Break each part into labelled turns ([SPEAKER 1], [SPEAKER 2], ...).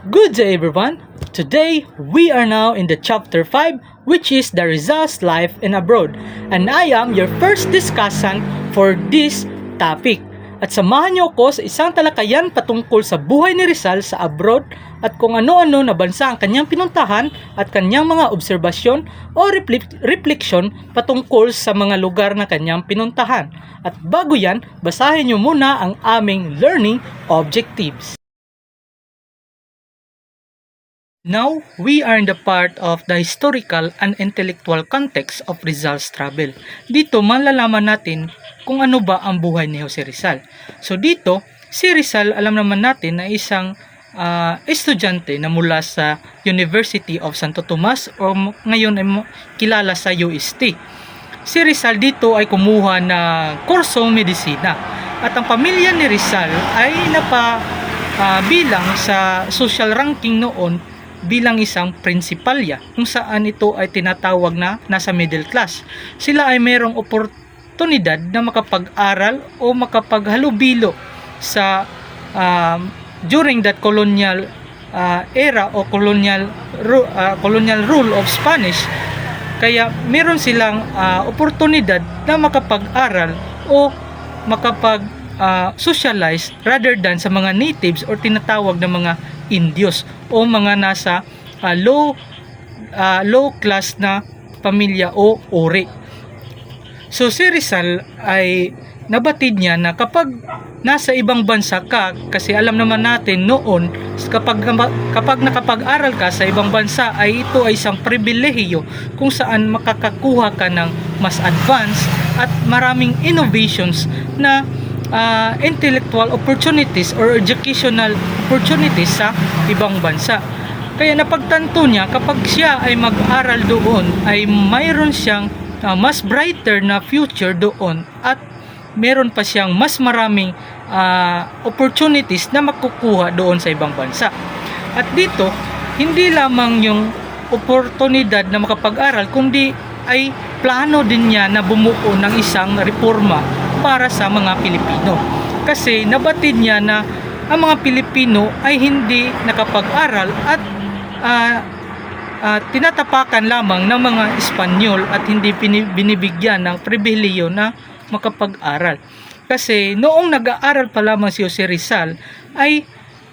[SPEAKER 1] Good day everyone! Today, we are now in the chapter 5 which is the Rizal's life in abroad and I am your first discussant for this topic. At samahan niyo ako sa isang talakayan patungkol sa buhay ni Rizal sa abroad at kung ano-ano na bansa ang kanyang pinuntahan at kanyang mga obserbasyon o reflection patungkol sa mga lugar na kanyang pinuntahan. At bago yan, basahin niyo muna ang aming learning objectives. Now, we are in the part of the historical and intellectual context of Rizal's travel. Dito, malalaman natin kung ano ba ang buhay ni Jose Rizal. So dito, si Rizal, alam naman natin na isang estudyante na mula sa University of Santo Tomas o ngayon ay kilala sa UST. Si Rizal dito ay kumuha ng kursong medisina at ang pamilya ni Rizal ay bilang sa social ranking noon bilang isang prinsipalya kung saan ito ay tinatawag na nasa middle class. Sila ay mayroong oportunidad na makapag-aral o makapaghalubilo sa during that colonial era o colonial rule of Spanish. Kaya meron silang oportunidad na makapag-aral o socialize rather than sa mga natives or tinatawag na mga Indios o mga nasa low class na pamilya o uri. So si Rizal ay nabatid niya na kapag nasa ibang bansa ka, kasi alam naman natin noon kapag nakapag-aral ka sa ibang bansa ay ito ay isang pribilehiyo kung saan makakakuha ka ng mas advanced at maraming innovations na intellectual opportunities or educational opportunities sa ibang bansa. Kaya napagtanto niya kapag siya ay mag-aral doon ay mayroon siyang mas brighter na future doon at meron pa siyang mas maraming opportunities na makukuha doon sa ibang bansa. At dito, hindi lamang yung oportunidad na makapag-aral kundi ay plano din niya na bumuo ng isang reforma para sa mga Pilipino. Kasi nabatid niya na ang mga Pilipino ay hindi nakapag-aral at tinatapakan lamang ng mga Espanyol at hindi binibigyan ng pribilehiyo na makapag-aral. Kasi noong nag-aaral pa lamang si Jose Rizal ay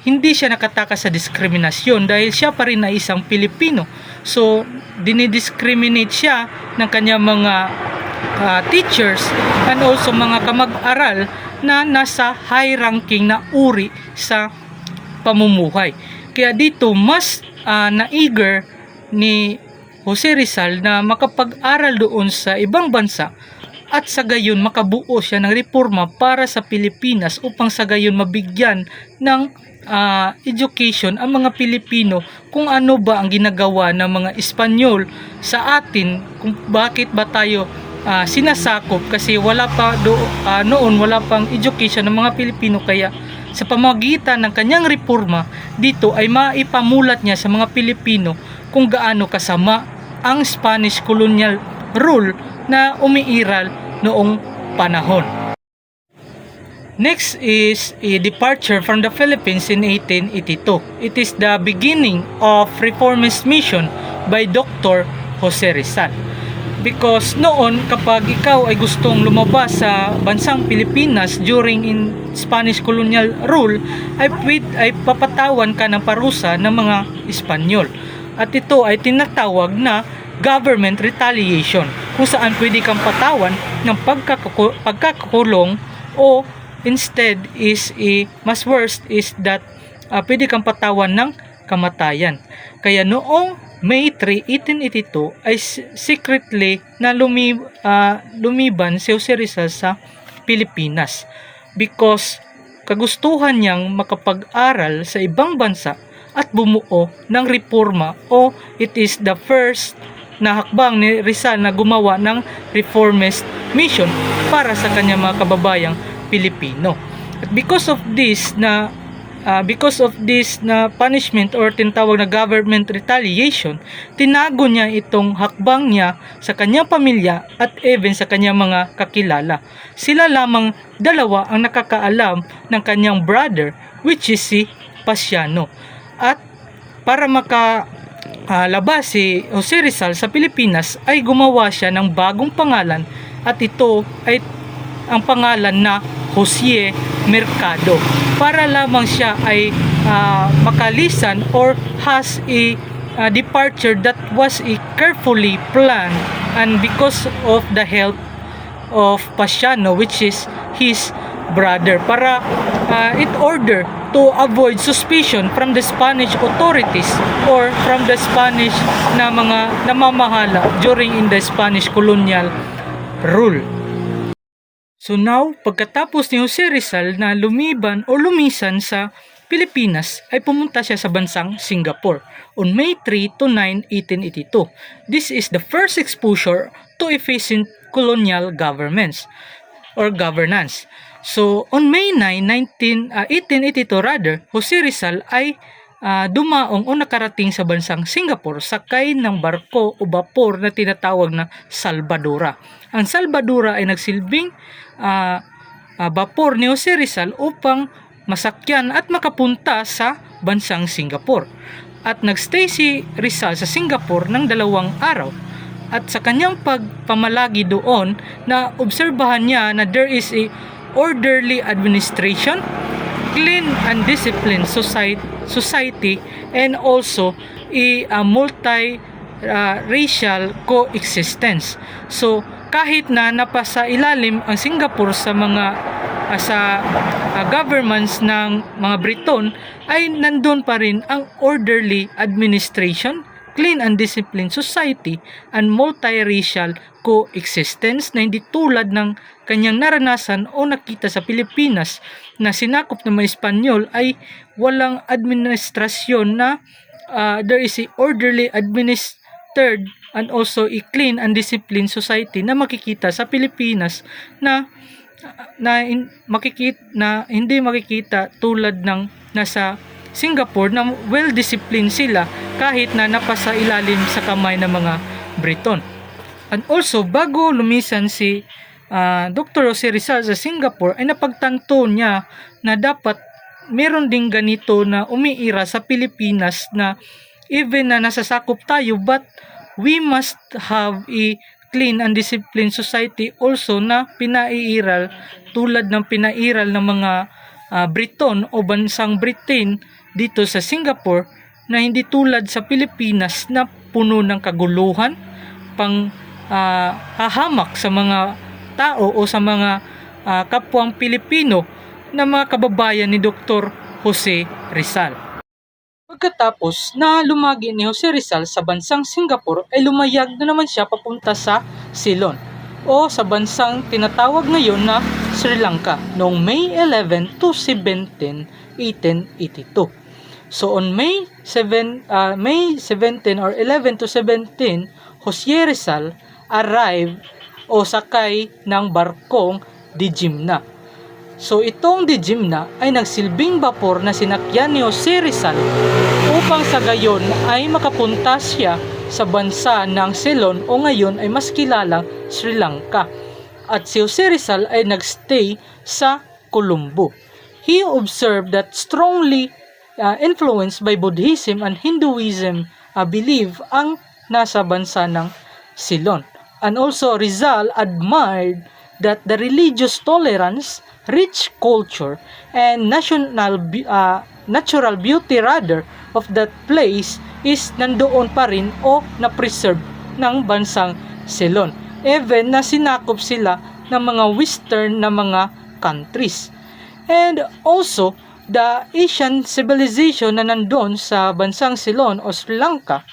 [SPEAKER 1] hindi siya nakatakas sa diskriminasyon dahil siya pa rin ay isang Pilipino. So, dinidiscriminate siya ng kanyang mga teachers and also mga kamag-aral na nasa high ranking na uri sa pamumuhay. Kaya dito mas na-eager ni Jose Rizal na makapag-aral doon sa ibang bansa at sa gayon makabuo siya ng reforma para sa Pilipinas upang sa gayon mabigyan ng education ang mga Pilipino kung ano ba ang ginagawa ng mga Espanyol sa atin, kung bakit ba tayo sinasakop kasi noon wala pang education ng mga Pilipino. Kaya sa pamamagitan ng kanyang reforma dito ay maipamulat niya sa mga Pilipino kung gaano kasama ang Spanish colonial rule na umiiral noong panahon. Next is a departure from the Philippines in 1882. It is the beginning of reformist mission by Dr. Jose Rizal. Because noon kapag ikaw ay gustong lumabas sa bansang Pilipinas during in Spanish colonial rule ay papatawan ka ng parusa ng mga Espanyol. At ito ay tinatawag na government retaliation kung saan pwede kang patawan ng pagkakakulong o instead is mas worst is that pwede kang patawan ng kamatayan. Kaya noong May 3, 1882 ay secretly na lumiban si Jose Rizal sa Pilipinas because kagustuhan niyang makapag-aral sa ibang bansa at bumuo ng reforma o it is the first na hakbang ni Rizal na gumawa ng reformist mission para sa kanyang mga kababayang Pilipino. At because of this na punishment or tinatawag na government retaliation, tinago niya itong hakbang niya sa kanyang pamilya at even sa kanyang mga kakilala. Sila lamang dalawa ang nakakaalam ng kanyang brother which is si Pasiano. At para labas si Jose Rizal sa Pilipinas ay gumawa siya ng bagong pangalan, at ito ay ang pangalan na Jose Mercado, para lamang siya ay makalisan or has a departure that was carefully planned, and because of the help of Pasiano, which is his brother, para in order to avoid suspicion from the Spanish authorities or from the Spanish na mga namamahala during in the Spanish colonial rule. So now, pagkatapos ni Jose Rizal na lumiban o lumisan sa Pilipinas, ay pumunta siya sa bansang Singapore on May 3 to 9, 1882. This is the first exposure to efficient colonial governments or governance. So on May 9, 1882 rather, Jose Rizal ay dumaong o nakarating sa bansang Singapore sakay ng barko o vapor na tinatawag na Salvadora. Ang Salvadora ay nagsilbing vapor ni Jose Rizal upang masakyan at makapunta sa bansang Singapore. At nagstay si Rizal sa Singapore ng 2 araw. At sa kanyang pagpamalagi doon, na obserbahan niya na there is a orderly administration, clean and disciplined society, and also a multi-racial coexistence. So kahit na napasa ilalim ang Singapore sa mga governments ng mga Briton, ay nandun pa rin ang orderly administration, clean and disciplined society, and multiracial coexistence na hindi tulad ng kanyang naranasan o nakita sa Pilipinas na sinakop ng mga Espanyol, ay walang administrasyon na there is a orderly administered and also a clean and disciplined society na makikita sa Pilipinas na hindi makikita tulad ng nasa Singapore, na well-disciplined sila kahit na napasa ilalim sa kamay ng mga Briton. And also, bago lumisan si Dr. Jose Rizal sa Singapore, ay napagtanto niya na dapat meron ding ganito na umiira sa Pilipinas, na even na nasasakop tayo, but we must have a clean and disciplined society also na pinairal tulad ng pinairal ng mga Briton o bansang Britain dito sa Singapore, na hindi tulad sa Pilipinas na puno ng kaguluhan, hahamak sa mga tao o sa mga kapwang Pilipino na mga kababayan ni Dr. Jose Rizal. Pagkatapos na lumagi ni Jose Rizal sa bansang Singapore, ay lumayag na naman siya papunta sa Ceylon o sa bansang tinatawag ngayon na Sri Lanka noong May 11 to 17, 1882. So on May 17 or 11 to 17, Jose Rizal arrived o sakay ng barkong Dijimna. So itong Dijimna ay nagsilbing vapor na sinakyan ni Jose Rizal upang sa gayon ay makapunta siya sa bansa ng Ceylon o ngayon ay mas kilalang Sri Lanka. At si Jose Rizal ay nagstay sa Colombo. He observed that strongly influenced by Buddhism and Hinduism belief ang nasa bansa ng Ceylon. And also Rizal admired that the religious tolerance, rich culture, and natural beauty rather of that place is nandoon pa rin o na-preserve ng bansang Ceylon, even na sinakop sila ng mga western na mga countries. And also the Asian civilization na nandoon sa bansang Ceylon o Sri Lanka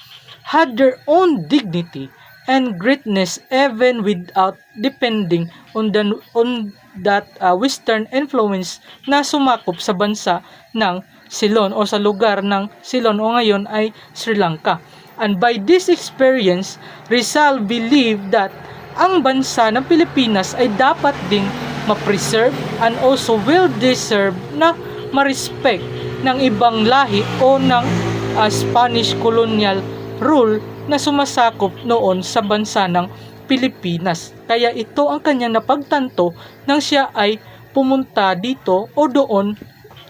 [SPEAKER 1] had their own dignity and greatness even without depending on that western influence na sumakop sa bansa ng Ceylon o sa lugar ng Ceylon o ngayon ay Sri Lanka. And by this experience, Rizal believed that ang bansa ng Pilipinas ay dapat ding ma-preserve and also well-deserved na ma-respect ng ibang lahi o ng Spanish colonial rule na sumasakop noon sa bansa ng Pilipinas. Kaya ito ang kanyang napagtanto nang siya ay pumunta dito o doon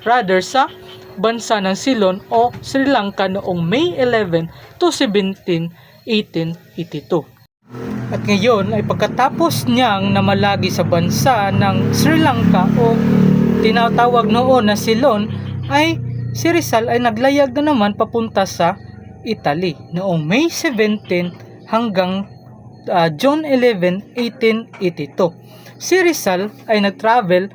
[SPEAKER 1] rather sa bansa ng Ceylon o Sri Lanka noong May 11 to 17, 1882. At ngayon ay pagkatapos niyang namalagi sa bansa ng Sri Lanka o tinatawag noon na Ceylon, ay si Rizal ay naglayag na naman papunta sa Italy noong May 17 hanggang June 11, 1882. Si Rizal ay nag-travel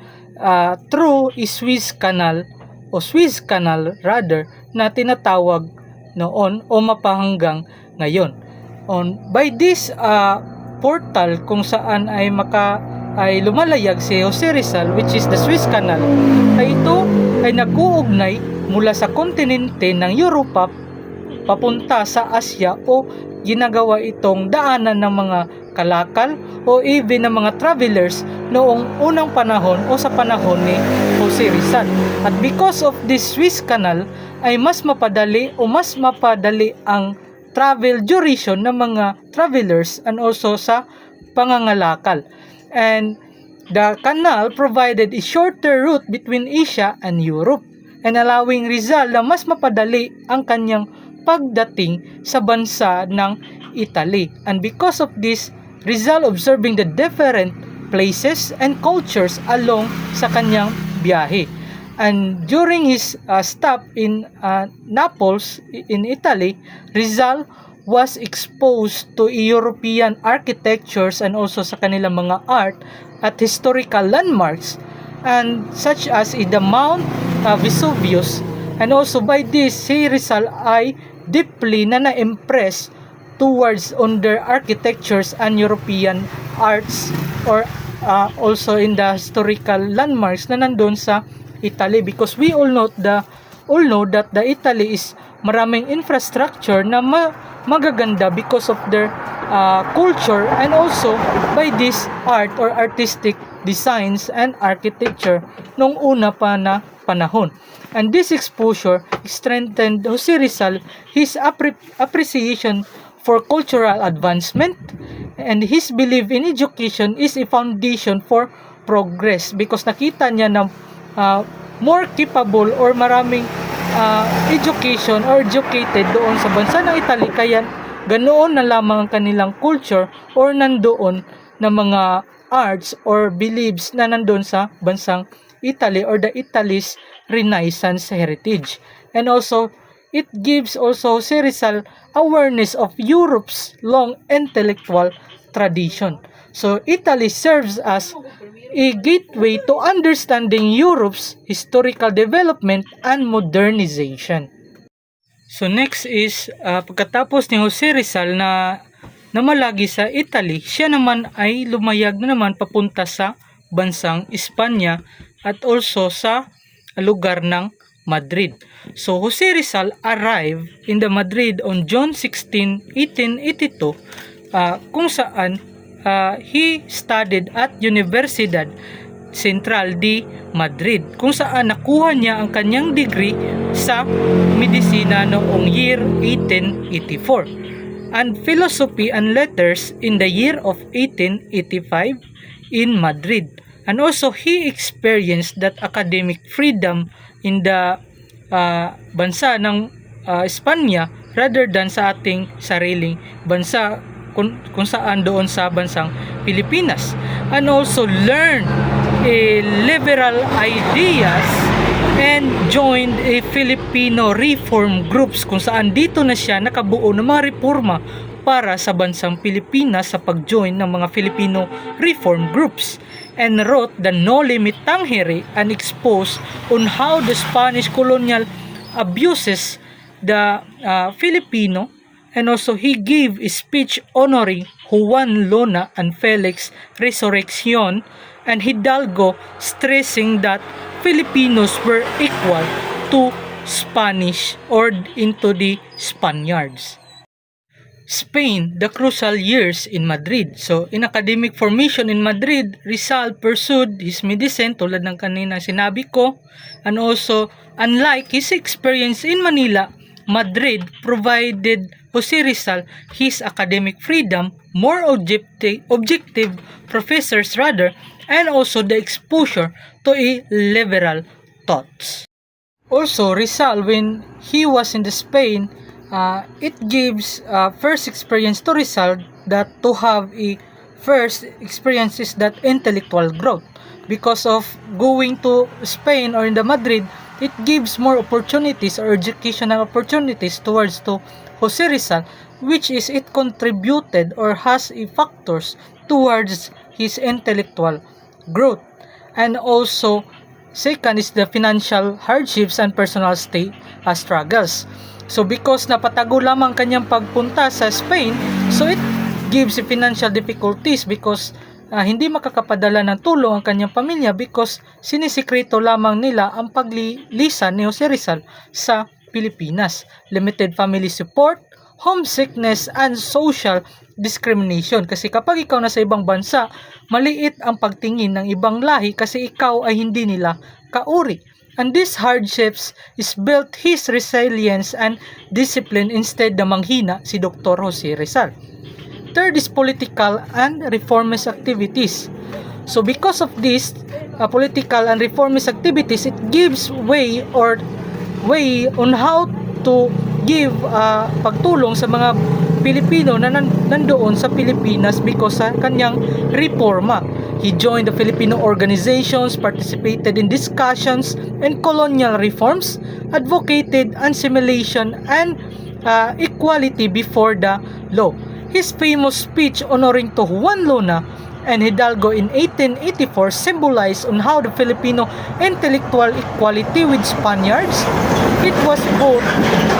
[SPEAKER 1] through Suez Canal o Suez Canal rather na tinatawag noon o mapahanggang ngayon. By this portal kung saan ay lumalayag si Jose Rizal, which is the Suez Canal, ay ito ay nag-uugnay mula sa kontinente ng Europa papunta sa Asya o ginagawa itong daanan ng mga kalakal o even ng mga travelers noong unang panahon o sa panahon ni Jose Rizal. At because of this Suez Canal ay mas mapadali ang travel duration ng mga travelers and also sa pangangalakal. And the canal provided a shorter route between Asia and Europe and allowing Rizal na mas mapadali ang kanyang pagdating sa bansa ng Italy. And because of this, Rizal observing the different places and cultures along sa kanyang biyahe. And during his stop in Naples in Italy, Rizal was exposed to European architectures and also sa kanilang mga art at historical landmarks and such as the Mount Vesuvius. And also by this, si Rizal ay deeply na-impress towards on their architectures and European arts or also in the historical landmarks na nandun sa Italy, because we all know that the Italy is maraming infrastructure na magaganda because of their culture and also by this art or artistic designs and architecture nung una pa na panahon. And this exposure strengthened Jose Rizal his appreciation for cultural advancement, and his belief in education is a foundation for progress because nakita niya na more capable or maraming education or educated doon sa bansa ng Italy, kaya ganoon na lamang ang kanilang culture or nandoon na mga arts or beliefs na nandoon sa bansang Italy or the Italy's Renaissance heritage. And also it gives also si Rizal awareness of Europe's long intellectual tradition. So Italy serves as a gateway to understanding Europe's historical development and modernization. So next is pagkatapos ni Jose Rizal na namalagi sa Italy, siya naman ay lumayag na naman papunta sa bansang Espanya at also sa lugar ng Madrid. So Jose Rizal arrived in the Madrid on June 16, 1882 kung saan he studied at Universidad Central de Madrid, kung saan nakuha niya ang kanyang degree sa medisina noong year 1884 and philosophy and letters in the year of 1885 in Madrid. And also he experienced that academic freedom in the bansa ng Espanya rather than sa ating sariling bansa kung saan doon sa bansang Pilipinas, and also learn liberal ideas and joined a Filipino reform groups kung saan dito na siya nakabuo ng mga reforma para sa bansang Pilipinas sa pag-join ng mga Filipino reform groups, and wrote the Noli Me Tangere and exposed on how the Spanish colonial abuses the Filipino. And also he gave a speech honoring Juan Luna and Felix Resurrección and Hidalgo, stressing that Filipinos were equal to Spanish or into the Spaniards. Spain, the crucial years in Madrid. So in academic formation in Madrid, Rizal pursued his medicine tulad ng kanina sinabi ko, and also unlike his experience in Manila, Madrid provided Jose Rizal his academic freedom, more objective professors rather, and also the exposure to a liberal thoughts. Also, Rizal, when he was in the Spain, it gives first experience to Rizal that to have a first experience is that intellectual growth. Because of going to Spain or in the Madrid, it gives more opportunities or educational opportunities towards to Jose Rizal, which is it contributed or has a factors towards his intellectual growth. And also, second is the financial hardships and personal struggles. So because napatago lamang kanyang pagpunta sa Spain, so it gives financial difficulties because hindi makakapadala ng tulong ang kanyang pamilya because sinisikreto lamang nila ang paglilisan ni Jose Rizal sa Pilipinas. Limited family support, homesickness, and social discrimination. Kasi kapag ikaw nasa ibang bansa, maliit ang pagtingin ng ibang lahi kasi ikaw ay hindi nila kauri. And these hardships is built his resilience and discipline instead na manghina si Dr. Jose Rizal. Third is political and reformist activities. So because of this political and reformist activities, it gives way on how to give pagtulong sa mga Pilipino na nandoon sa Pilipinas because sa kanyang reforma. He joined the Filipino organizations, participated in discussions and colonial reforms, advocated assimilation and equality before the law. His famous speech honoring to Juan Luna and Hidalgo in 1884 symbolized on how the Filipino intellectual equality with Spaniards. It was both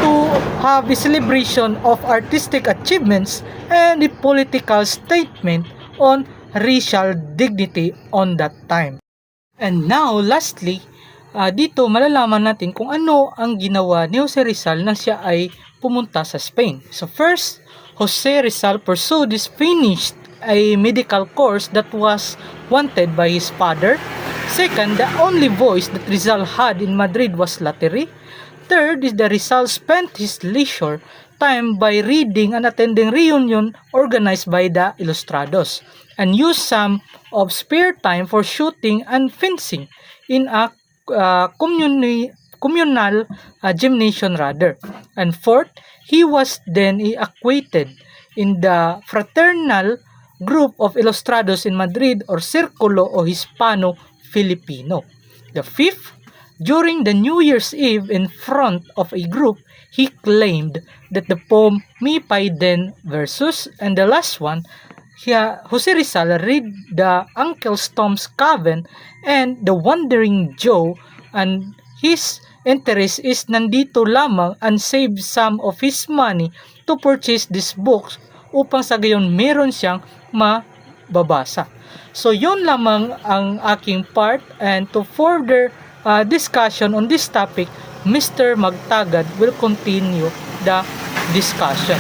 [SPEAKER 1] to have a celebration of artistic achievements and a political statement on racial dignity on that time. And now, lastly, dito malalaman natin kung ano ang ginawa ni Jose Rizal nang siya ay pumunta sa Spain. So first, Jose Rizal pursued his finished a medical course that was wanted by his father. Second, the only voice that Rizal had in Madrid was Lattery. Third is that Rizal spent his leisure time by reading and attending reunion organized by the Ilustrados and used some of spare time for shooting and fencing in a communal gymnasium rather. And fourth, he was then acquainted in the fraternal group of Ilustrados in Madrid or Círculo o Hispano-Filipino. The fifth, during the New Year's Eve in front of a group, he claimed that the poem Mi Paiden versus, and the last one, Jose Rizal read the Uncle Tom's Cabin and the Wandering Joe, and his interest is nandito lamang and save some of his money to purchase these books upang sa gayon meron siyang mababasa. So yun lamang ang aking part, and to further discussion on this topic, Mr. Magtagad will continue the discussion.